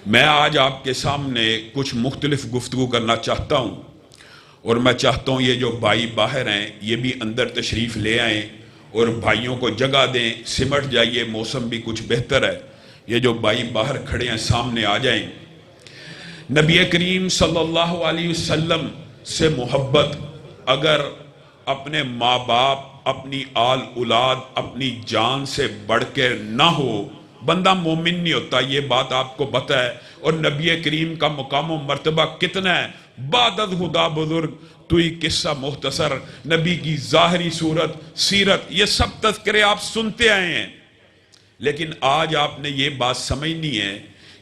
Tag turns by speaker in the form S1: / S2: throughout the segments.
S1: میں آج آپ کے سامنے کچھ مختلف گفتگو کرنا چاہتا ہوں، اور میں چاہتا ہوں یہ جو بھائی باہر ہیں یہ بھی اندر تشریف لے آئیں اور بھائیوں کو جگہ دیں، سمٹ جائیے، موسم بھی کچھ بہتر ہے۔ یہ جو بھائی باہر کھڑے ہیں سامنے آ جائیں۔ نبی کریم صلی اللہ علیہ وسلم سے محبت اگر اپنے ماں باپ، اپنی آل اولاد، اپنی جان سے بڑھ کے نہ ہو، بندہ مومن نہیں ہوتا، یہ بات آپ کو پتہ ہے۔ اور نبی کریم کا مقام و مرتبہ کتنا ہے، بعدد خدا بزرگ، توئی قصہ مختصر، نبی کی ظاہری صورت، سیرت، یہ سب تذکرے آپ سنتے آئے ہیں۔ لیکن آج آپ نے یہ بات سمجھنی ہے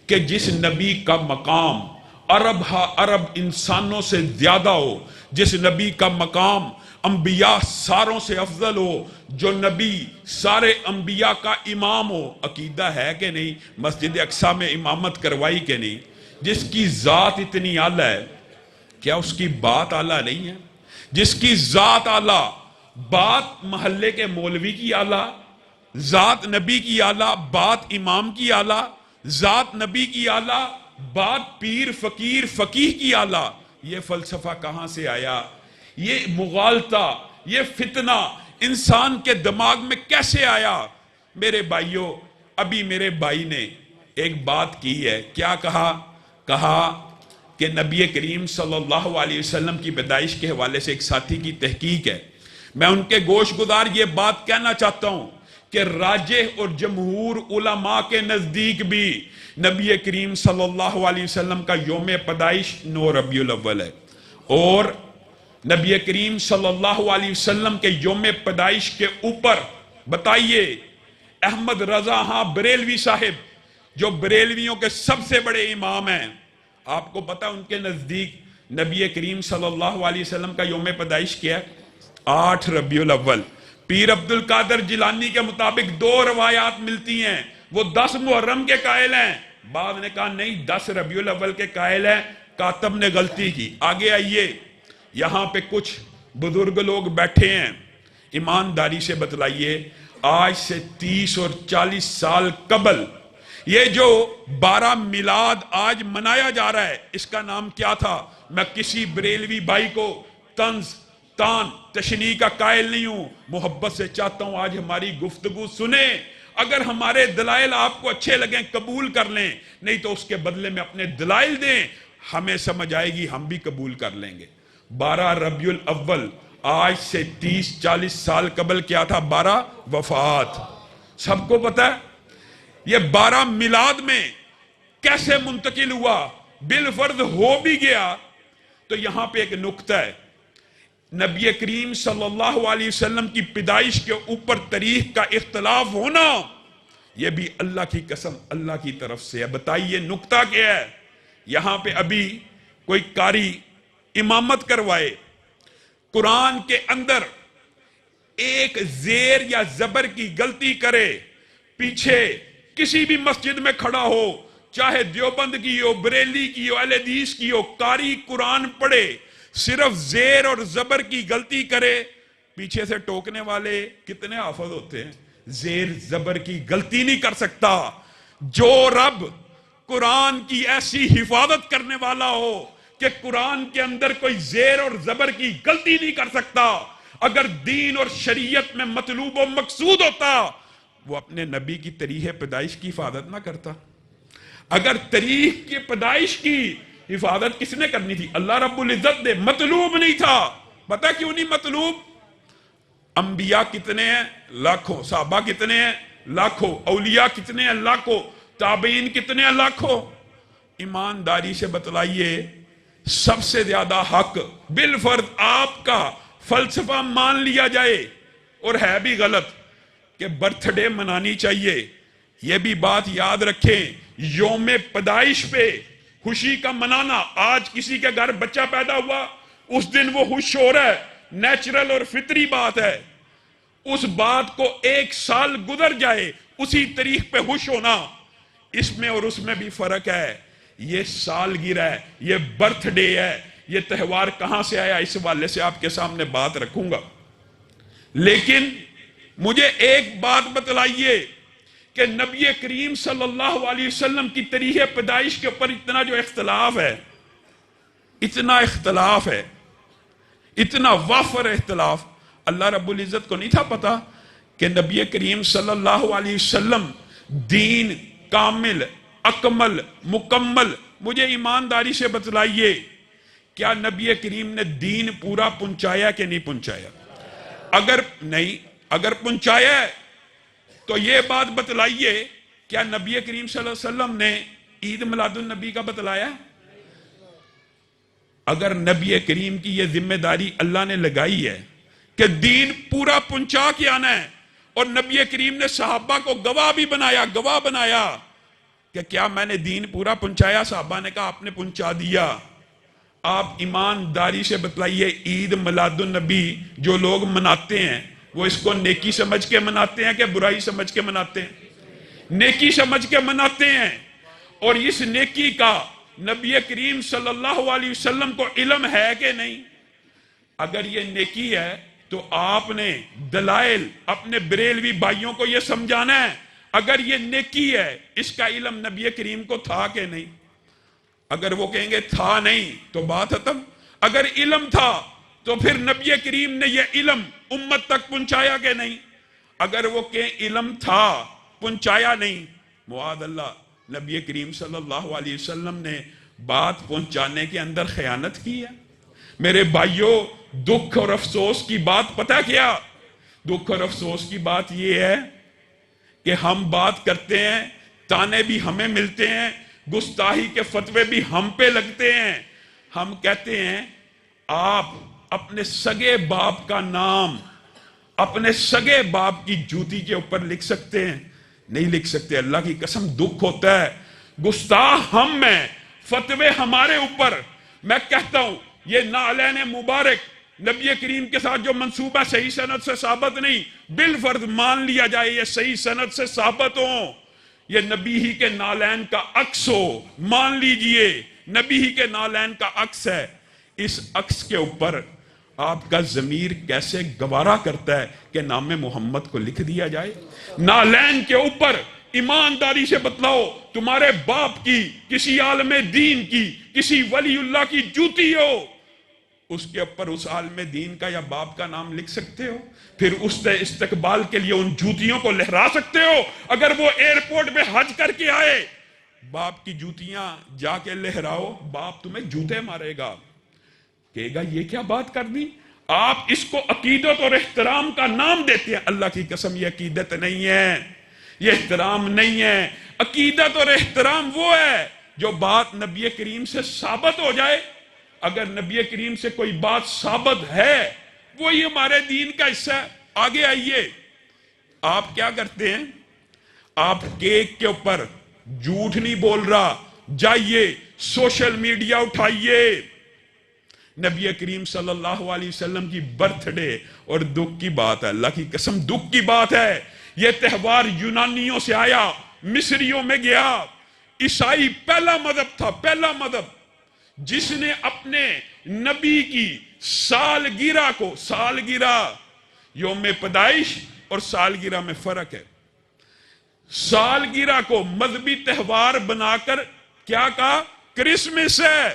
S1: کہ جس نبی کا مقام عرب عرب انسانوں سے زیادہ ہو، جس نبی کا مقام انبیاء ساروں سے افضل ہو، جو نبی سارے انبیاء کا امام ہو، عقیدہ ہے کہ نہیں؟ مسجد اقصی میں امامت کروائی کہ نہیں؟ جس کی ذات اتنی اعلیٰ ہے، کیا اس کی بات اعلیٰ نہیں ہے؟ جس کی ذات اعلیٰ، بات محلے کے مولوی کی اعلیٰ، ذات نبی کی اعلیٰ، بات امام کی اعلیٰ، ذات نبی کی اعلیٰ، بات پیر فقیر فقیہ کی اعلیٰ، یہ فلسفہ کہاں سے آیا؟ یہ مغالطہ، یہ فتنہ انسان کے دماغ میں کیسے آیا؟ میرے بھائیوں، ابھی میرے بھائی نے ایک بات کی ہے، کیا کہا کہ نبی کریم صلی اللہ علیہ وسلم کی پیدائش کے حوالے سے ایک ساتھی کی تحقیق ہے۔ میں ان کے گوش گزار یہ بات کہنا چاہتا ہوں کہ راجح اور جمہور علماء کے نزدیک بھی نبی کریم صلی اللہ علیہ وسلم کا یوم پیدائش 9 ربیع الاول ہے، اور نبی کریم صلی اللہ علیہ وسلم کے یوم پیدائش کے اوپر بتائیے احمد رضا ہاں بریلوی صاحب، جو بریلویوں کے سب سے بڑے امام ہیں، آپ کو پتا ان کے نزدیک نبی کریم صلی اللہ علیہ وسلم کا یوم پیدائش کیا ہے؟ 8 ربیع الاول۔ پیر عبد القادر جیلانی کے مطابق 2 روایات ملتی ہیں، وہ 10 محرم کے قائل ہیں، بعض نے کہا نہیں 10 ربیع الاول کے قائل ہیں، کاتب نے غلطی کی۔ آگے آئیے، یہاں پہ کچھ بزرگ لوگ بیٹھے ہیں، ایمانداری سے بتلائیے آج سے 30 اور 40 سال قبل یہ جو 12 میلاد آج منایا جا رہا ہے، اس کا نام کیا تھا؟ میں کسی بریلوی بھائی کو طنز تان تشنیع کا قائل نہیں ہوں، محبت سے چاہتا ہوں آج ہماری گفتگو سنیں، اگر ہمارے دلائل آپ کو اچھے لگیں قبول کر لیں، نہیں تو اس کے بدلے میں اپنے دلائل دیں، ہمیں سمجھ آئے گی، ہم بھی قبول کر لیں گے۔ 12 ربیع الاول آج سے 30-40 سال قبل کیا تھا؟ 12 وفات، سب کو پتا ہے۔ یہ 12 میلاد میں کیسے منتقل ہوا؟ بالفرض ہو بھی گیا تو یہاں پہ ایک نقطہ ہے، نبی کریم صلی اللہ علیہ وسلم کی پیدائش کے اوپر تاریخ کا اختلاف ہونا، یہ بھی اللہ کی قسم اللہ کی طرف سے ہے۔ بتائیے نقطہ کیا ہے؟ یہاں پہ ابھی کوئی قاری امامت کروائے، قرآن کے اندر ایک زیر یا زبر کی غلطی کرے، پیچھے کسی بھی مسجد میں کھڑا ہو، چاہے دیوبند کی ہو، بریلی کی ہو، اہل حدیث کی ہو، قاری قرآن پڑھے، صرف زیر اور زبر کی غلطی کرے، پیچھے سے ٹوکنے والے کتنے حافظ ہوتے ہیں؟ زیر زبر کی غلطی نہیں کر سکتا۔ جو رب قرآن کی ایسی حفاظت کرنے والا ہو کہ قرآن کے اندر کوئی زیر اور زبر کی غلطی نہیں کر سکتا، اگر دین اور شریعت میں مطلوب و مقصود ہوتا، وہ اپنے نبی کی تاریخ پیدائش کی حفاظت نہ کرتا۔ اگر تاریخ کی پیدائش کی حفاظت کس نے کرنی تھی؟ اللہ رب العزت نے، مطلوب نہیں تھا۔ پتہ کیوں نہیں مطلوب؟ انبیاء کتنے ہیں؟ لاکھوں۔ صحابہ کتنے ہیں؟ لاکھوں۔ اولیاء کتنے ہیں؟ لاکھوں۔ تابعین کتنے ہیں؟ لاکھوں۔ ایمانداری سے بتلائیے سب سے زیادہ حق بالفرض آپ کا فلسفہ مان لیا جائے، اور ہے بھی غلط، کہ برتھ ڈے منانی چاہیے، یہ بھی بات یاد رکھیں، یوم پیدائش پہ خوشی کا منانا۔ آج کسی کے گھر بچہ پیدا ہوا، اس دن وہ خوش ہو رہا ہے، نیچرل اور فطری بات ہے۔ اس بات کو 1 سال گزر جائے، اسی تاریخ پہ خوش ہونا، اس میں اور اس میں بھی فرق ہے۔ یہ سالگرہ ہے، یہ برتھ ڈے ہے، یہ تہوار کہاں سے آیا، اس حوالے سے آپ کے سامنے بات رکھوں گا۔ لیکن مجھے ایک بات بتلائیے کہ نبی کریم صلی اللہ علیہ وسلم کی تاریخ پیدائش کے اوپر اتنا جو اختلاف ہے، اتنا اختلاف ہے، اتنا وافر اختلاف، اللہ رب العزت کو نہیں تھا پتا کہ نبی کریم صلی اللہ علیہ وسلم دین کامل، اکمل، مکمل، مجھے ایمانداری سے بتلائیے، کیا نبی کریم نے دین پورا پہنچایا کہ نہیں پہنچایا؟ اگر نہیں، اگر پہنچایا ہے تو یہ بات بتلائیے، کیا نبی کریم صلی اللہ علیہ وسلم نے عید میلاد النبی کا بتلایا؟ اگر نبی کریم کی یہ ذمہ داری اللہ نے لگائی ہے کہ دین پورا پہنچا کے آنا ہے، اور نبی کریم نے صحابہ کو گواہ بھی بنایا، گواہ بنایا کہ کیا میں نے دین پورا پہنچایا؟ صحابہ نے کہا آپ نے پہنچا دیا۔ آپ ایمانداری سے بتلائیے، عید میلاد النبی جو لوگ مناتے ہیں وہ اس کو نیکی سمجھ کے مناتے ہیں کہ برائی سمجھ کے مناتے ہیں؟ نیکی سمجھ کے مناتے ہیں، اور اس نیکی کا نبی کریم صلی اللہ علیہ وسلم کو علم ہے کہ نہیں؟ اگر یہ نیکی ہے تو آپ نے دلائل اپنے بریلوی بھائیوں کو یہ سمجھانا ہے، اگر یہ نیکی ہے اس کا علم نبی کریم کو تھا کہ نہیں؟ اگر وہ کہیں گے تھا نہیں تو بات ختم۔ اگر علم تھا تو پھر نبی کریم نے یہ علم امت تک پہنچایا کہ نہیں؟ اگر وہ کہیں علم تھا پہنچایا نہیں، معاذ اللہ، نبی کریم صلی اللہ علیہ وسلم نے بات پہنچانے کے اندر خیانت کی ہے۔ میرے بھائیوں، دکھ اور افسوس کی بات پتہ کیا؟ دکھ اور افسوس کی بات یہ ہے کہ ہم بات کرتے ہیں، تانے بھی ہمیں ملتے ہیں، گستاخی کے فتوے بھی ہم پہ لگتے ہیں۔ ہم کہتے ہیں آپ اپنے سگے باپ کا نام اپنے سگے باپ کی جوتی کے اوپر لکھ سکتے ہیں؟ نہیں لکھ سکتے۔ اللہ کی قسم دکھ ہوتا ہے، گستاخ ہم ہیں، فتوے ہمارے اوپر۔ میں کہتا ہوں یہ نعلین مبارک نبی کریم کے ساتھ جو منصوبہ صحیح سند سے ثابت نہیں، بالفرض مان لیا جائے یہ صحیح سند سے ثابت ہوں، یہ نبی ہی کے نالین کا عکس ہو، مان لیجئے نبی ہی کے نالین کا عکس ہے، اس عکس کے اوپر آپ کا ضمیر کیسے گوارا کرتا ہے کہ نام محمد کو لکھ دیا جائے؟ نالین کے اوپر ایمانداری سے بتلاؤ، تمہارے باپ کی، کسی عالم دین کی، کسی ولی اللہ کی جوتی ہو، اس کے اوپر اس عالم دین کا یا باپ کا نام لکھ سکتے ہو؟ پھر اس استقبال کے لیے ان جوتیوں کو لہرا سکتے ہو؟ اگر وہ ایئرپورٹ میں حج کر کے آئے، باپ کی جوتیاں جا کے لہراؤ، باپ تمہیں جوتے مارے گا، کہے گا یہ کیا بات کر دی؟ آپ اس کو عقیدت اور احترام کا نام دیتے ہیں۔ اللہ کی قسم یہ عقیدت نہیں ہے، یہ احترام نہیں ہے۔ عقیدت اور احترام وہ ہے جو بات نبی کریم سے ثابت ہو جائے۔ اگر نبی کریم سے کوئی بات ثابت ہے وہی ہمارے دین کا حصہ ہے۔ آگے آئیے، آپ کیا کرتے ہیں؟ آپ کیک کے اوپر جھوٹ نہیں بول رہا، جائیے سوشل میڈیا اٹھائیے، نبی کریم صلی اللہ علیہ وسلم کی برتھ ڈے، اور دکھ کی بات ہے، اللہ کی قسم دکھ کی بات ہے، یہ تہوار یونانیوں سے آیا، مصریوں میں گیا۔ عیسائی پہلا مذہب تھا، پہلا مذہب جس نے اپنے نبی کی سالگرہ کو، سالگرہ یوم پیدائش اور سالگرہ میں فرق ہے، سالگرہ کو مذہبی تہوار بنا کر کیا کہا؟ کرسمس ہے،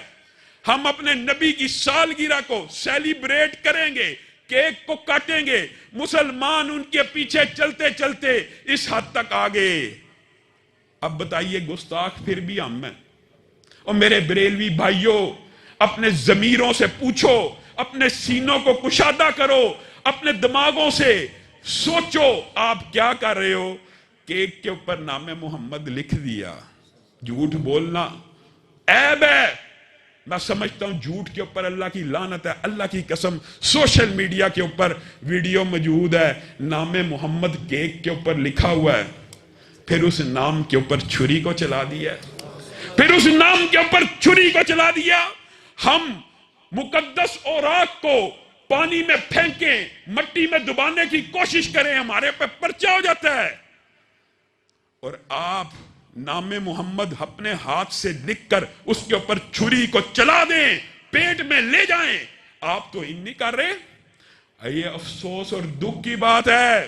S1: ہم اپنے نبی کی سالگرہ کو سیلیبریٹ کریں گے، کیک کو کاٹیں گے۔ مسلمان ان کے پیچھے چلتے چلتے اس حد تک آگے۔ اب بتائیے گستاخ پھر بھی ہم ہیں۔ اور میرے بریلوی بھائیوں، اپنے ضمیروں سے پوچھو، اپنے سینوں کو کشادہ کرو، اپنے دماغوں سے سوچو آپ کیا کر رہے ہو؟ کیک کے اوپر نام محمد لکھ دیا۔ جھوٹ بولنا عیب ہے، میں سمجھتا ہوں جھوٹ کے اوپر اللہ کی لعنت ہے۔ اللہ کی قسم سوشل میڈیا کے اوپر ویڈیو موجود ہے، نام محمد کیک کے اوپر لکھا ہوا ہے، پھر اس نام کے اوپر چھری کو چلا دیا، پھر اس نام کے اوپر چھری کو چلا دیا۔ ہم مقدس اوراق کو پانی میں پھینکیں، مٹی میں دبانے کی کوشش کریں، ہمارے پہ پرچہ ہو جاتا ہے، اور آپ نام محمد اپنے ہاتھ سے لکھ کر اس کے اوپر چھری کو چلا دیں، پیٹ میں لے جائیں۔ آپ تو ان نہیں کر رہے۔ یہ افسوس اور دکھ کی بات ہے۔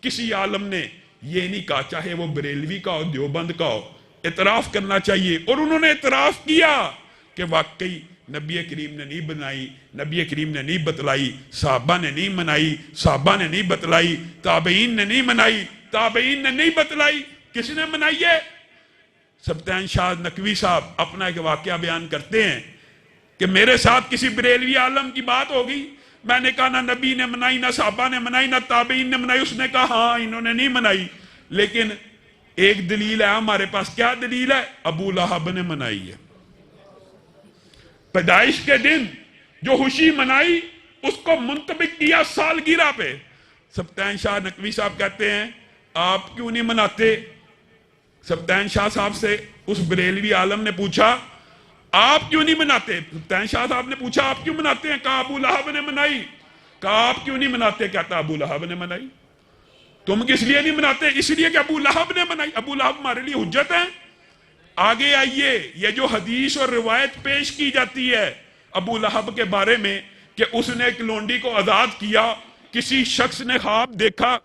S1: کسی عالم نے یہ نہیں کہا، چاہے وہ بریلوی کا ہو، دیوبند کا ہو، اعتراف کرنا چاہیے۔ اور انہوں نے اعتراف کیا کہ واقعی نبی کریم نے نہیں بنائی، نبی کریم نے نہیں بتلائی، صحابہ نے نہیں منائی، صحابہ نے نہیں بتلائی، تابعین نے نہیں منائی، تابعین نے نہیں بتلائی۔ کس نے منائی ہے؟ سبطین شاہ نقوی صاحب اپنا ایک واقعہ بیان کرتے ہیں کہ میرے ساتھ کسی بریلوی عالم کی بات ہوگی، میں نے کہا نہ نبی نے منائی، نہ صحابہ نے منائی، نہ تابعین نے منائی۔ اس نے کہا ہاں انہوں نے نہیں منائی، لیکن ایک دلیل ہے ہمارے پاس۔ کیا دلیل ہے؟ ابو لہب نے منائی ہے۔ پیدائش کے دن جو خوشی منائی اس کو منطبق کیا سالگرہ پہ۔ سبطین شاہ نقوی صاحب کہتے ہیں آپ کیوں نہیں مناتے؟ سبطین شاہ صاحب سے اس بریلوی عالم نے پوچھا آپ کیوں نہیں مناتے؟ سبطین شاہ صاحب نے پوچھا آپ کیوں مناتے ہیں؟ کہا ابو لہب نے منائی۔ کہا آپ کیوں نہیں مناتے؟ کہتا ابو لہب نے منائی۔ تم کس لیے نہیں مناتے؟ اس لیے کہ ابو لہب نے منائی۔ ابو لہب ہمارے لیے حجت ہے۔ آگے آئیے، یہ جو حدیث اور روایت پیش کی جاتی ہے ابو لہب کے بارے میں کہ اس نے ایک لونڈی کو آزاد کیا، کسی شخص نے خواب دیکھا،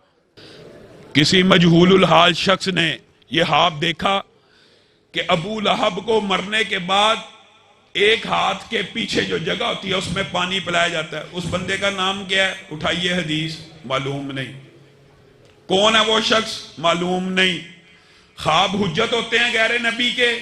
S1: کسی مجہول الحال شخص نے یہ خواب دیکھا کہ ابو لہب کو مرنے کے بعد ایک ہاتھ کے پیچھے جو جگہ ہوتی ہے اس میں پانی پلایا جاتا ہے۔ اس بندے کا نام کیا ہے؟ اٹھائیے حدیث، معلوم نہیں۔ کون ہے وہ شخص؟ معلوم نہیں۔ خواب حجت ہوتے ہیں غیر نبی کے،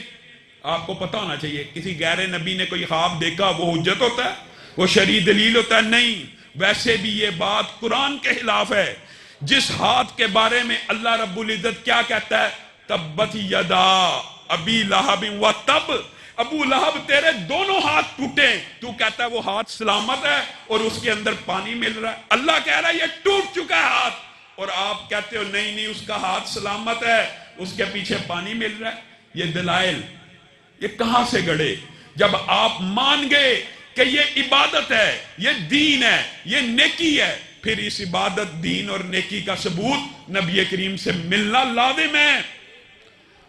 S1: آپ کو پتہ ہونا چاہیے۔ کسی غیر نبی نے کوئی خواب دیکھا وہ حجت ہوتا ہے؟ وہ شرعی دلیل ہوتا ہے؟ نہیں۔ ویسے بھی یہ بات قرآن کے خلاف ہے۔ جس ہاتھ کے بارے میں اللہ رب العزت کیا کہتا ہے؟ تبت یدا ابی لہب و تب، ابو لہب تیرے دونوں ہاتھ ٹوٹے، تو کہتا ہے وہ ہاتھ سلامت ہے اور اس کے اندر پانی مل رہا ہے۔ اللہ کہہ رہا ہے یہ ٹوٹ چکا ہے ہاتھ، اور آپ کہتے ہو نہیں نہیں اس کا ہاتھ سلامت ہے، اس کے پیچھے پانی مل رہا ہے۔ یہ دلائل یہ کہاں سے گڑے؟ جب آپ مان گئے کہ یہ عبادت ہے، یہ دین ہے، یہ نیکی ہے، پھر اس عبادت، دین اور نیکی کا ثبوت نبی کریم سے ملنا لازم ہے۔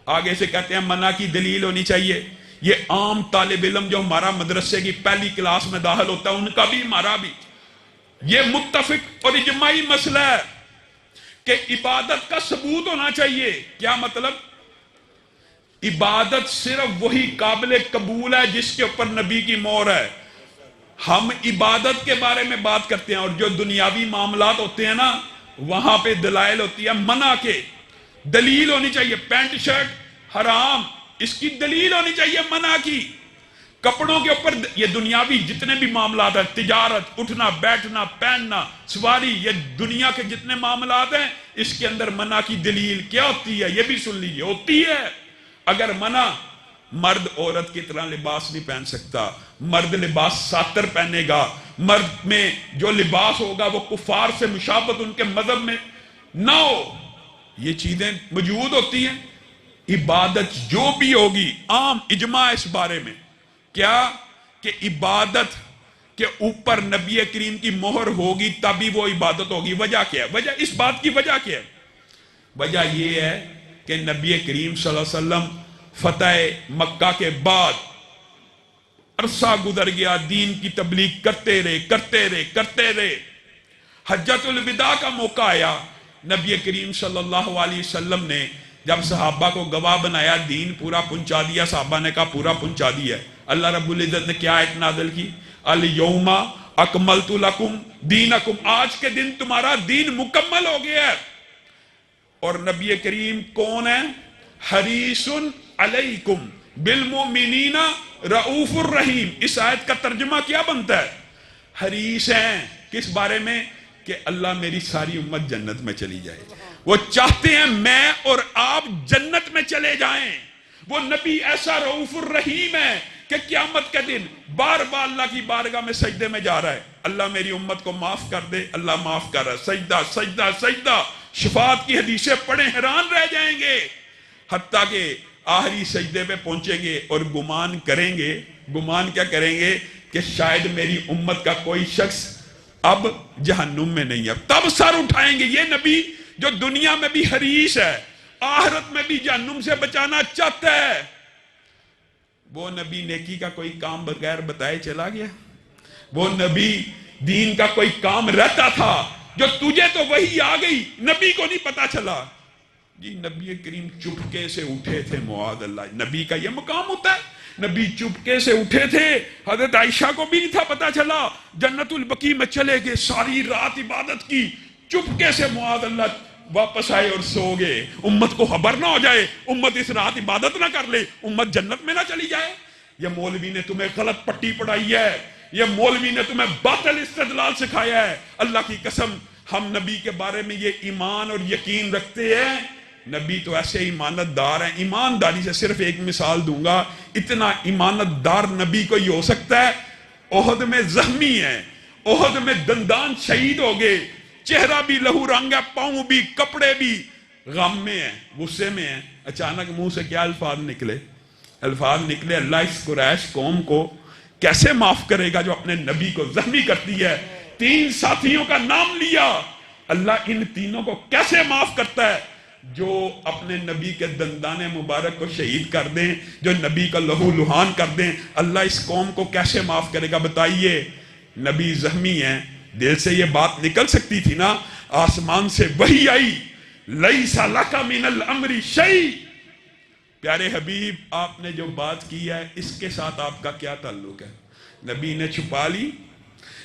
S1: آگے سے کہتے ہیں منع کی دلیل ہونی چاہیے۔ یہ عام طالب علم جو ہمارا مدرسے کی پہلی کلاس میں داخل ہوتا ہے ان کا بھی ہمارا بھی یہ متفق اور اجماعی مسئلہ ہے کہ عبادت کا ثبوت ہونا چاہیے۔ کیا مطلب؟ عبادت صرف وہی قابل قبول ہے جس کے اوپر نبی کی مہر ہے۔ ہم عبادت کے بارے میں بات کرتے ہیں اور جو دنیاوی معاملات ہوتے ہیں نا وہاں پہ دلائل ہوتی ہے منع کے، دلیل ہونی چاہیے۔ پینٹ شرٹ حرام، اس کی دلیل ہونی چاہیے منع کی۔ کپڑوں کے اوپر یہ دنیاوی جتنے بھی معاملات ہیں، تجارت، اٹھنا بیٹھنا پہننا سواری، یہ دنیا کے جتنے معاملات ہیں اس کے اندر منع کی دلیل کیا ہوتی ہے یہ بھی سن لیجیے، ہوتی ہے۔ اگر منع، مرد عورت کی طرح لباس نہیں پہن سکتا، مرد لباس ساتر پہنے گا، مرد میں جو لباس ہوگا وہ کفار سے مشابہت ان کے مذہب میں نہ ہو، یہ چیزیں موجود ہوتی ہیں۔ عبادت جو بھی ہوگی، عام اجماع اس بارے میں کیا کہ عبادت کے اوپر نبی کریم کی مہر ہوگی تبھی وہ عبادت ہوگی۔ وجہ کیا ہے؟ وجہ اس بات کی وجہ کیا ہے؟ وجہ یہ ہے کہ نبی کریم صلی اللہ علیہ وسلم فتح مکہ کے بعد عرصہ گزر گیا، دین کی تبلیغ کرتے رہے۔ حجۃ الوداع کا موقع آیا، نبی کریم صلی اللہ علیہ وسلم نے جب صحابہ کو گواہ بنایا، دین پورا پہنچا دیا، صحابہ نے کہا پورا پہنچا دیا۔ اللہ رب العزت نے کیا آیت نازل کی؟ الیوم اکملت لکم دینکم، آج کے دن تمہارا دین مکمل ہو گیا ہے۔ اور نبی کریم کون ہے؟ حریص علیکم بالمؤمنین رؤوف الرحیم۔ اس آیت کا ترجمہ کیا بنتا ہے؟ حریص ہیں کس بارے میں؟ کہ اللہ میری ساری امت جنت میں چلی جائے۔ وہ چاہتے ہیں میں اور آپ جنت میں چلے جائیں۔ وہ نبی ایسا رؤوف الرحیم ہے کہ قیامت کے دن بار بار اللہ کی بارگاہ میں سجدے میں جا رہا ہے، اللہ میری امت کو معاف کر دے، اللہ معاف کر رہا ہے، سجدہ سجدہ سجدہ، شفاعت کی حدیثیں پڑھیں حیران رہ جائیں گے، حتیٰ کہ آخری سجدے پہ پہنچیں گے اور گمان کریں گے۔ گمان کیا کریں گے؟ کہ شاید میری امت کا کوئی شخص اب جہنم میں نہیں ہے۔ تب سر اٹھائیں گے یہ نبی جو دنیا میں بھی حریص ہے، آخرت میں بھی جہنم سے بچانا چاہتا ہے۔ وہ نبی نیکی کا کوئی کام بغیر بتائے چلا گیا؟ وہ نبی دین کا کوئی کام رہتا تھا جو تجھے تو وہی آ گئی، نبی کو نہیں پتا چلا۔ جی نبی کریم چپکے سے اٹھے تھے، معاذ اللہ، نبی کا یہ مقام ہوتا ہے، نبی چپکے سے اٹھے تھے، حضرت عائشہ کو بھی نہیں تھا پتا چلا، جنت البقیع میں چلے گئے، ساری رات عبادت کی، چپکے سے معاذ اللہ واپس آئے اور سو گئے، امت کو خبر نہ ہو جائے، امت اس رات عبادت نہ کر لے، امت جنت میں نہ چلی جائے۔ یہ مولوی نے تمہیں غلط پٹی پڑھائی ہے، یہ مولوی نے تمہیں باطل استدلال سکھایا ہے۔ اللہ کی قسم ہم نبی کے بارے میں یہ ایمان اور یقین رکھتے ہیں، نبی تو ایسے ایمانت دار ہیں۔ ایمانداری سے صرف ایک مثال دوں گا، اتنا ایمانت دار نبی کو ہی ہو سکتا ہے، احد میں زخمی ہے، احد میں دندان شہید ہو گئے، چہرہ بھی لہو رنگ ہے، پاؤں بھی، کپڑے بھی، غم میں ہیں، غصے میں ہیں، اچانک منہ سے کیا الفاظ نکلے؟ الفاظ نکلے، اللہ اس قریش قوم کو کیسے معاف کرے گا جو اپنے نبی کو زخمی کرتی ہے۔ 3 ساتھیوں کا نام لیا، اللہ ان تینوں کو کیسے معاف کرتا ہے؟ جو اپنے نبی کے دندان مبارک کو شہید کر دیں، جو نبی کا لہو لہان کر دیں، اللہ اس قوم کو کیسے معاف کرے گا؟ بتائیے، نبی زخمی ہیں، دل سے یہ بات نکل سکتی تھی نا، آسمان سے وحی آئی، لیس لک من الامر شیء۔ پیارے حبیب، آپ نے جو بات کی ہے اس کے ساتھ آپ کا کیا تعلق ہے؟ نبی نے چھپا لی،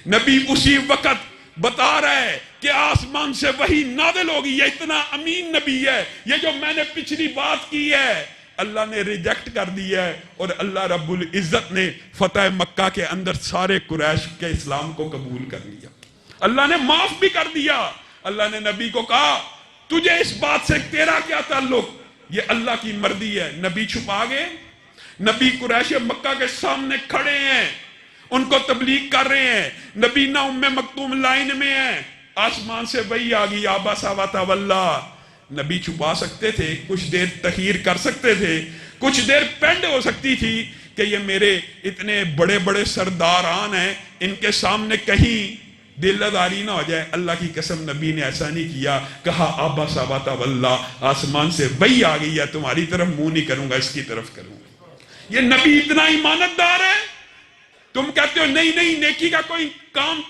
S1: نبی اسی وقت بتا رہا ہے کہ آسمان سے وحی نازل ہوگی، یہ اتنا امین نبی ہے، یہ جو میں نے پچھلی بات کی ہے اللہ نے ریجیکٹ کر دی ہے، اور اللہ رب العزت نے فتح مکہ کے اندر سارے قریش کے اسلام کو قبول کر لیا، اللہ نے معاف بھی کر دیا۔ اللہ نے نبی کو کہا تجھے اس بات سے تیرا کیا تعلق، یہ اللہ کی مرضی ہے۔ نبی چھپا گئے، نبی قریش مکہ کے سامنے کھڑے ہیں، ان کو تبلیغ کر رہے ہیں، نبی نہ ام مکتوم لائن میں ہیں، آسمان سے وحی آ گئی، عبس وتولی۔ نبی چھپا سکتے تھے، کچھ دیر تخیر کر سکتے تھے، کچھ دیر پینڈ ہو سکتی تھی کہ یہ میرے اتنے بڑے بڑے سرداران ہیں، ان کے سامنے کہیں دل لداری نہ ہو جائے۔ اللہ کی قسم نبی نے ایسا نہیں کیا، کہا عبس وتولی، آسمان سے وحی آ گئی ہے، تمہاری طرف منہ نہیں کروں گا، اس کی طرف کروں گا۔ یہ نبی اتنا ایمانت دار ہے۔ تم کہتے ہو نہیں نہیں، نیکی کا کوئی کام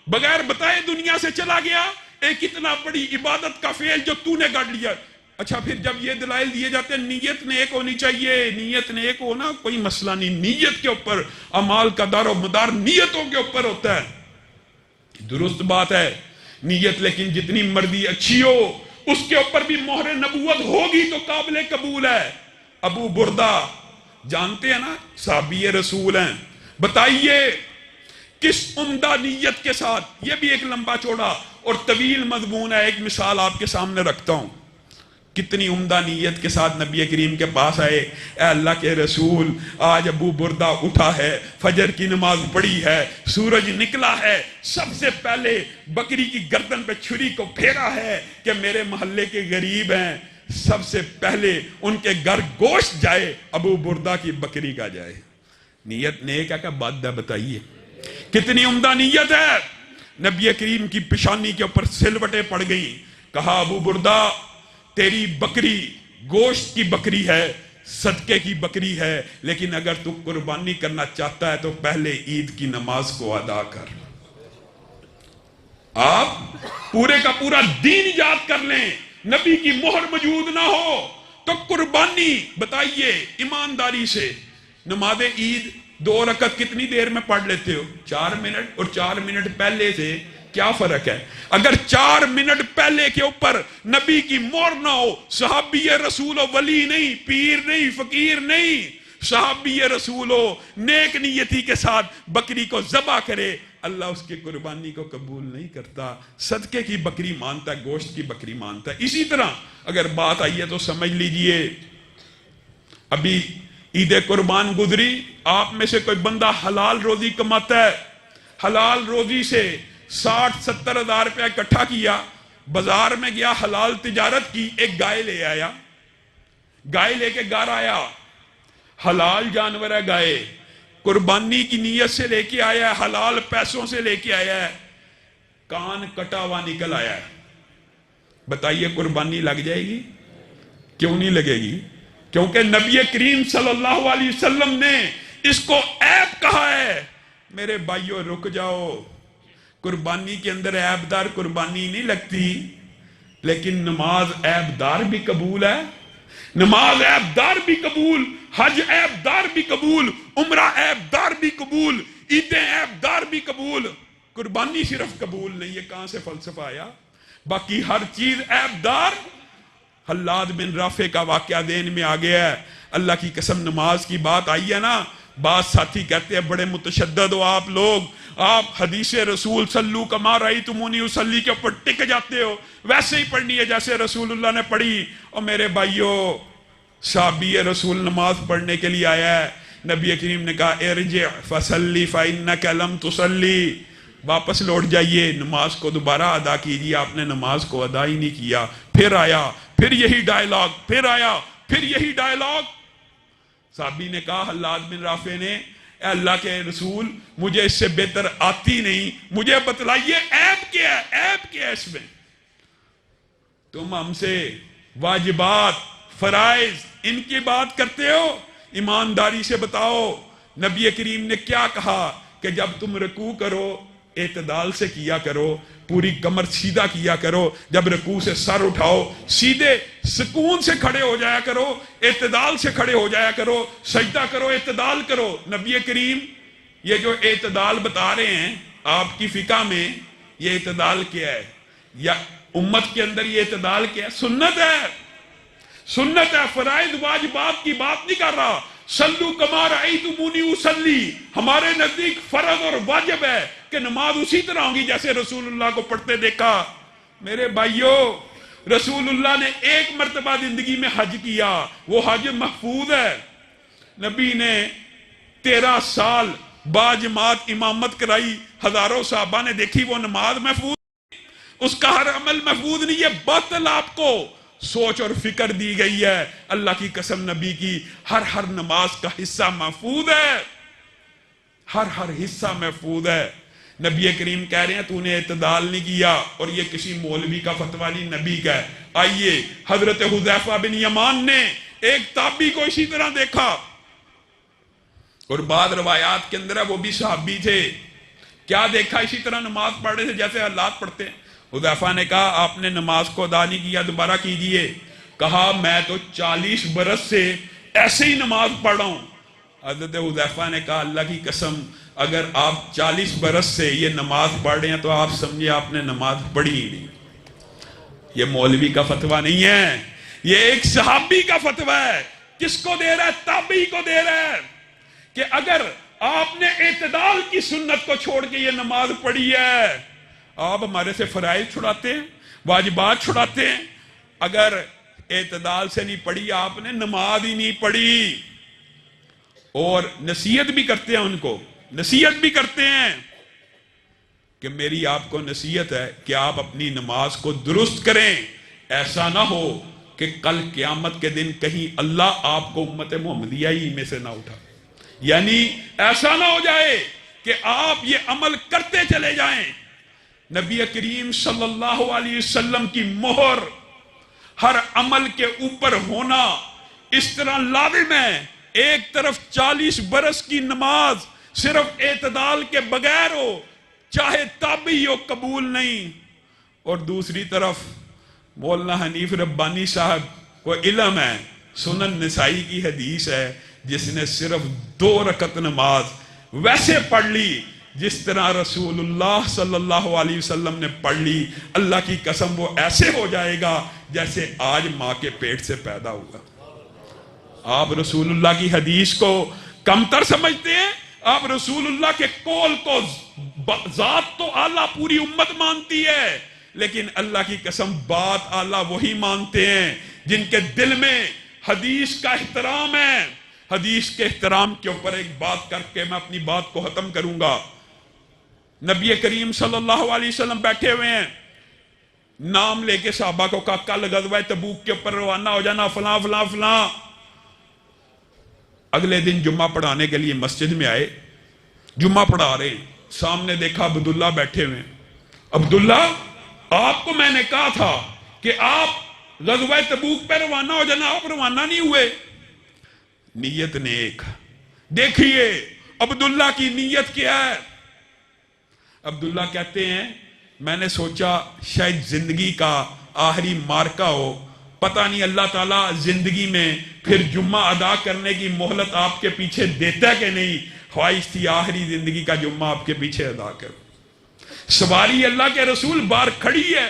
S1: بغیر بتائے دنیا سے چلا گیا، ایک اتنا بڑی عبادت کا فعل جو تو نے گڑ لیا۔ اچھا پھر جب یہ دلائل دیے جاتے ہیں نیت نیک ہونی چاہیے، نیت نیک ہونا کوئی مسئلہ نہیں، نیت کے اوپر اعمال کا دار و مدار نیتوں کے اوپر ہوتا ہے، درست بات ہے نیت، لیکن جتنی مرضی اچھی ہو اس کے اوپر بھی مہر نبوت ہوگی تو قابل قبول ہے۔ ابو بردہ جانتے ہیں نا، صحابی رسول ہیں، بتائیے کس عمدہ نیت کے ساتھ، یہ بھی ایک لمبا چوڑا اور طویل مضمون ہے، ایک مثال آپ کے سامنے رکھتا ہوں، کتنی عمدہ نیت کے ساتھ نبی کریم کے پاس آئے، اے اللہ کے رسول آج ابو بردہ اٹھا ہے، فجر کی نماز پڑھی ہے، سورج نکلا ہے، سب سے پہلے بکری کی گردن پہ چھری کو پھیرا ہے کہ میرے محلے کے غریب ہیں، سب سے پہلے ان کے گھر گوشت جائے، ابو بردہ کی بکری کا جائے۔ نیت نیک ہے کہ بد ہے؟ بتائیے کتنی عمدہ نیت ہے۔ نبی کریم کی پیشانی کے اوپر سلوٹیں پڑ گئیں، کہا ابو بردہ تیری بکری گوشت کی بکری ہے، صدقے کی بکری ہے، لیکن اگر تو قربانی کرنا چاہتا ہے تو پہلے عید کی نماز کو ادا کر۔ آپ پورے کا پورا دین یاد کر لیں، نبی کی مہر موجود نہ ہو تو قربانی بتائیے ایمانداری سے۔ نماز عید 2 رکعت کتنی دیر میں پڑھ لیتے ہو؟ 4 منٹ، اور 4 منٹ پہلے سے کیا فرق ہے؟ اگر 4 منٹ پہلے کے اوپر نبی کی مہر نہ ہو، صحابی رسول ہو، ولی نہیں، پیر نہیں، فقیر نہیں، صحابی رسول ہو، نیک نیتی کے ساتھ بکری کو ذبح کرے، اللہ اس کی قربانی کو قبول نہیں کرتا، صدقے کی بکری مانتا ہے، گوشت کی بکری مانتا ہے۔ اسی طرح اگر بات آئی ہے تو سمجھ لیجئے، ابھی عید قربان گزری، آپ میں سے کوئی بندہ حلال روزی کماتا ہے، حلال روزی سے 60-70 ہزار روپیہ اکٹھا کیا، بازار میں گیا، حلال تجارت کی، ایک گائے لے آیا، گائے لے کے گھر آیا، حلال جانور ہے گائے، قربانی کی نیت سے لے کے آیا ہے، حلال پیسوں سے لے کے آیا ہے، کان کٹا ہوا نکل آیا ہے، بتائیے قربانی لگ جائے گی؟ کیوں نہیں لگے گی؟ کیونکہ نبی کریم صلی اللہ علیہ وسلم نے اس کو عیب کہا ہے۔ میرے بھائیوں رک جاؤ، قربانی کے اندر عیبدار قربانی نہیں لگتی، لیکن نماز عیبدار بھی قبول ہے، نماز عیبدار بھی قبول، حج عیبدار بھی قبول، عمرہ عیبدار بھی قبول، عیدیں عیبدار بھی قبول، قربانی صرف قبول نہیں۔ یہ کہاں سے فلسفہ آیا؟ باقی ہر چیز عیبدار۔ حلاد بن رافع کا واقعہ ذہن میں آ گیا ہے، اللہ کی قسم نماز کی بات آئی ہے نا، بعض ساتھی کہتے ہیں بڑے متشدد ہو آپ لوگ، آپ حدیث رسول صلو کما رأیتمونی اصلی کے اوپر ٹک جاتے ہو، ویسے ہی پڑھنی ہے جیسے رسول اللہ نے پڑھی۔ اور میرے بھائیو، صحابی رسول نماز پڑھنے کے لیے آیا ہے، نبی کریم نے کہا ارجع فصلی فإنک لم تصلی، واپس لوٹ جائیے، نماز کو دوبارہ ادا کیجیے۔ آپ نے نماز کو ادا ہی نہیں کیا، پھر آیا، پھر یہی ڈائلاگ، پھر آیا، پھر یہی ڈائلاگ۔ صحابی نے کہا حلاد بن رافع نے، اے اللہ کے رسول مجھے اس سے بہتر آتی نہیں، مجھے بتلائیے عیب کیا ہے، عیب کیا ہے اس میں؟ تم ہم سے واجبات فرائض ان کی بات کرتے ہو، ایمانداری سے بتاؤ نبی کریم نے کیا کہا کہ جب تم رکوع کرو اعتدال سے کیا کرو، پوری کمر سیدھا کیا کرو، جب رکوع سے سر اٹھاؤ سیدھے سکون سے کھڑے ہو جایا کرو، اعتدال سے کھڑے ہو جایا کرو، سجدہ کرو اعتدال کرو۔ نبی کریم یہ جو اعتدال بتا رہے ہیں آپ کی فقہ میں، یہ اعتدال کیا ہے؟ یا امت کے اندر یہ اعتدال کیا ہے؟ سنت ہے، سنت ہے، فرائض واجبات کی بات نہیں کر رہا۔ صلو کما رأیتمونی اصلی ہمارے نزدیک فرض اور واجب ہے کہ نماز اسی طرح ہوگی جیسے رسول اللہ کو پڑھتے دیکھا۔ میرے بھائیو، رسول اللہ نے ایک مرتبہ زندگی میں حج کیا، وہ حج محفوظ ہے۔ نبی نے 13 سال باجماعت امامت کرائی، ہزاروں صحابہ نے دیکھی، وہ نماز محفوظ، اس کا ہر عمل محفوظ نہیں ہے، باطل آپ کو سوچ اور فکر دی گئی ہے۔ اللہ کی قسم نبی کی ہر نماز کا حصہ محفوظ ہے، ہر حصہ محفوظ ہے۔ نبی کریم کہہ رہے ہیں تو نے اعتدال نہیں کیا، اور یہ کسی مولوی کا فتویٰ نہیں، نبی کا ہے۔ آئیے حضرت حذیفہ بن یمان نے ایک تابعی کو اسی طرح دیکھا، اور بعض روایات کے اندر ہے وہ بھی صحابی تھے، کیا دیکھا؟ اسی طرح نماز پڑھ رہے تھے جیسے حالات پڑھتے ہیں۔ حذیفہ نے کہا آپ نے نماز کو ادا نہیں کیا، دوبارہ کیجئے۔ کہا میں تو 40 برس سے ایسے ہی نماز پڑھ رہا ہوں۔ حضرت حذیفہ نے کہا اللہ کی قسم اگر آپ 40 برس سے یہ نماز پڑھ رہے ہیں تو آپ سمجھے آپ نے نماز پڑھی ہی نہیں۔ یہ مولوی کا فتویٰ نہیں ہے، یہ ایک صحابی کا فتویٰ ہے۔ کس کو دے رہا ہے؟ تابعی کو دے رہا ہے کہ اگر آپ نے اعتدال کی سنت کو چھوڑ کے یہ نماز پڑھی ہے، آپ ہمارے سے فرائض چھڑاتے ہیں، واجبات چھڑاتے ہیں، اگر اعتدال سے نہیں پڑھی آپ نے نماز ہی نہیں پڑھی۔ اور نصیحت بھی کرتے ہیں، ان کو نصیحت بھی کرتے ہیں کہ میری آپ کو نصیحت ہے کہ آپ اپنی نماز کو درست کریں، ایسا نہ ہو کہ کل قیامت کے دن کہیں اللہ آپ کو امت محمدیہ ہی میں سے نہ اٹھا، یعنی ایسا نہ ہو جائے کہ آپ یہ عمل کرتے چلے جائیں۔ نبی کریم صلی اللہ علیہ وسلم کی مہر ہر عمل کے اوپر ہونا اس طرح لازم ہے، ایک طرف 40 برس کی نماز صرف اعتدال کے بغیر ہو، چاہے تابعی ہو، قبول نہیں، اور دوسری طرف مولانا حنیف ربانی صاحب کو علم ہے، سنن نسائی کی حدیث ہے، جس نے صرف 2 رکعت نماز ویسے پڑھ لی جس طرح رسول اللہ صلی اللہ علیہ وسلم نے پڑھ لی، اللہ کی قسم وہ ایسے ہو جائے گا جیسے آج ماں کے پیٹ سے پیدا ہوا۔ آپ رسول اللہ کی حدیث کو کمتر سمجھتے ہیں، آپ رسول اللہ کے قول کو، ذات تو اعلیٰ پوری امت مانتی ہے، لیکن اللہ کی قسم بات اعلیٰ وہی مانتے ہیں جن کے دل میں حدیث کا احترام ہے۔ حدیث کے احترام کے اوپر ایک بات کر کے میں اپنی بات کو ختم کروں گا۔ نبی کریم صلی اللہ علیہ وسلم بیٹھے ہوئے ہیں، نام لے کے صحابہ کو کہا کل غزوہ تبوک کے اوپر روانہ ہو جانا، فلاں فلاں فلاں۔ اگلے دن جمعہ پڑھانے کے لیے مسجد میں آئے، جمعہ پڑھا رہے ہیں، سامنے دیکھا عبداللہ بیٹھے ہوئے ہیں۔ عبداللہ آپ کو میں نے کہا تھا کہ آپ غزوہ تبوک پہ روانہ ہو جانا، آپ روانہ نہیں ہوئے۔ نیت نیک، دیکھیے عبداللہ کی نیت کیا ہے۔ عبداللہ کہتے ہیں میں نے سوچا شاید زندگی کا آخری مارکا ہو، پتہ نہیں اللہ تعالیٰ زندگی میں پھر جمعہ ادا کرنے کی مہلت آپ کے پیچھے دیتا ہے کہ نہیں. خواہش تھی آخری زندگی کا جمعہ آپ کے پیچھے ادا کروں. سواری اللہ کے رسول باہر کھڑی ہے،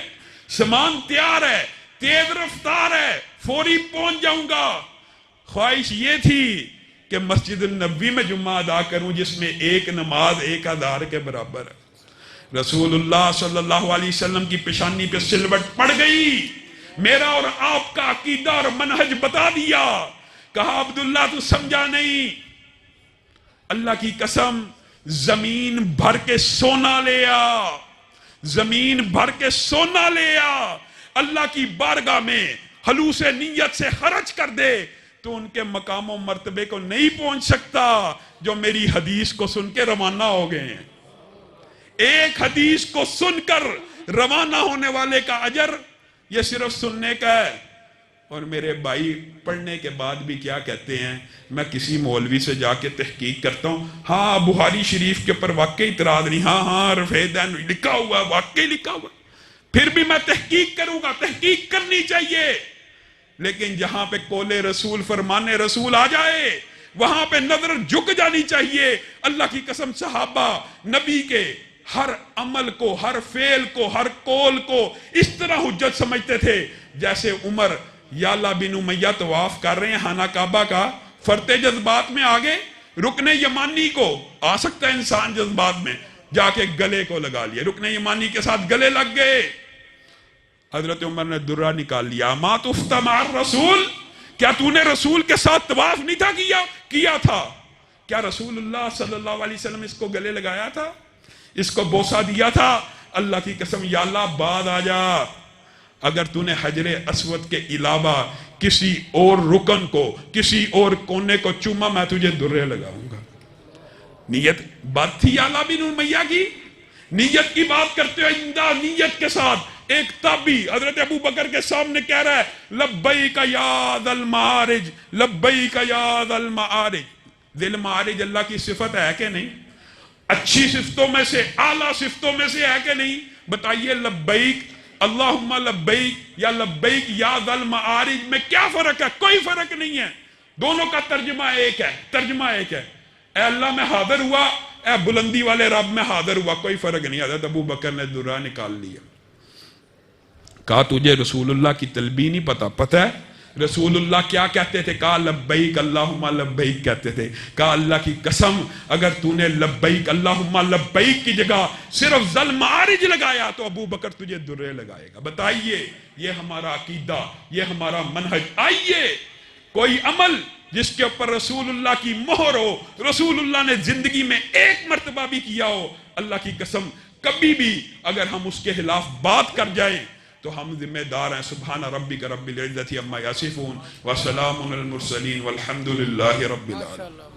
S1: سامان تیار ہے، تیز رفتار ہے، فوری پہنچ جاؤں گا. خواہش یہ تھی کہ مسجد النبوی میں جمعہ ادا کروں جس میں ایک نماز 1000 کے برابر ہے. رسول اللہ صلی اللہ علیہ وسلم کی پیشانی پہ سلوٹ پڑ گئی، میرا اور آپ کا عقیدہ اور منہج بتا دیا. کہا عبداللہ تو سمجھا نہیں، اللہ کی قسم زمین بھر کے سونا لے آ، زمین بھر کے سونا لے آ، اللہ کی بارگاہ میں خلوص نیت سے خرچ کر دے تو ان کے مقام و مرتبے کو نہیں پہنچ سکتا جو میری حدیث کو سن کے روانہ ہو گئے ہیں. ایک حدیث کو سن کر روانہ ہونے والے کا اجر یہ صرف سننے کا ہے. اور میرے بھائی پڑھنے کے بعد بھی کیا کہتے ہیں، میں کسی مولوی سے جا کے تحقیق کرتا ہوں، ہاں بخاری شریف کے اوپر واقعی اعتراض نہیں، ہاں رفع دین لکھا ہوا ہے، واقعی لکھا ہوا ہے، پھر بھی میں تحقیق کروں گا. تحقیق کرنی چاہیے، لیکن جہاں پہ قول رسول فرمان رسول آ جائے وہاں پہ نظر جھک جانی چاہیے. اللہ کی قسم صحابہ نبی کے ہر عمل کو، ہر فعل کو، ہر قول کو اس طرح حجت سمجھتے تھے جیسے عمر یعلا بن امیہ طواف کر رہے ہیں خانہ کعبہ کا، فرتے جذبات میں آگے رکن یمانی کو آ سکتا ہے انسان جذبات میں جا کے گلے کو لگا لیا، رکن یمانی کے ساتھ گلے لگ گئے. حضرت عمر نے درہ نکال لیا، ما تفت مع الرسول، کیا تو نے رسول کے ساتھ طواف نہیں تھا کیا تھا؟ کیا رسول اللہ صلی اللہ علیہ وسلم اس کو گلے لگایا تھا، اس کو بوسہ دیا تھا؟ اللہ کی قسم یا اللہ بعد آ جا، اگر تو نے حجر اسود کے علاوہ کسی اور رکن کو، کسی اور کونے کو چوما میں تجھے درے لگاؤں گا. نیت بات تھی یعلا بن امیہ کی، نیت کی بات کرتے ہوئے نیت کے ساتھ ایک تابعی حضرت ابو بکر کے سامنے کہہ رہا ہے لبیک یا ذا المعارج، لبیک یا ذا المعارج. ذی المعارج اللہ کی صفت ہے کہ نہیں؟ اچھی صفتوں میں سے، اعلیٰ صفتوں میں سے ہے کہ نہیں؟ بتائیے لبیک اللہم لبیک یا لبیک یا ذا المعارج میں کیا فرق ہے؟ کوئی فرق نہیں ہے، دونوں کا ترجمہ ایک ہے، ترجمہ ایک ہے. اے اللہ میں حاضر ہوا، اے بلندی والے رب میں حاضر ہوا، کوئی فرق نہیں. حضرت ابو بکر نے درہ نکال لیا. کہا تجھے رسول اللہ کی تلبیہ نہیں پتہ ہے رسول اللہ کیا کہتے تھے؟ کہا لبیک اللہم لبیک کہتے تھے. کہا اللہ کی قسم اگر تو نے لبیک اللہم لبیک کی جگہ صرف ذل معارج لگایا تو ابو بکر تجھے درے لگائے گا. بتائیے یہ ہمارا عقیدہ، یہ ہمارا منہج. آئیے کوئی عمل جس کے اوپر رسول اللہ کی مہر ہو، رسول اللہ نے زندگی میں ایک مرتبہ بھی کیا ہو، اللہ کی قسم کبھی بھی اگر ہم اس کے خلاف بات کر جائیں تو ہم ذمہ دار ہیں. سبحان ربک رب العزت عما یصفون وسلام علی المرسلین والحمد للہ رب العالمین.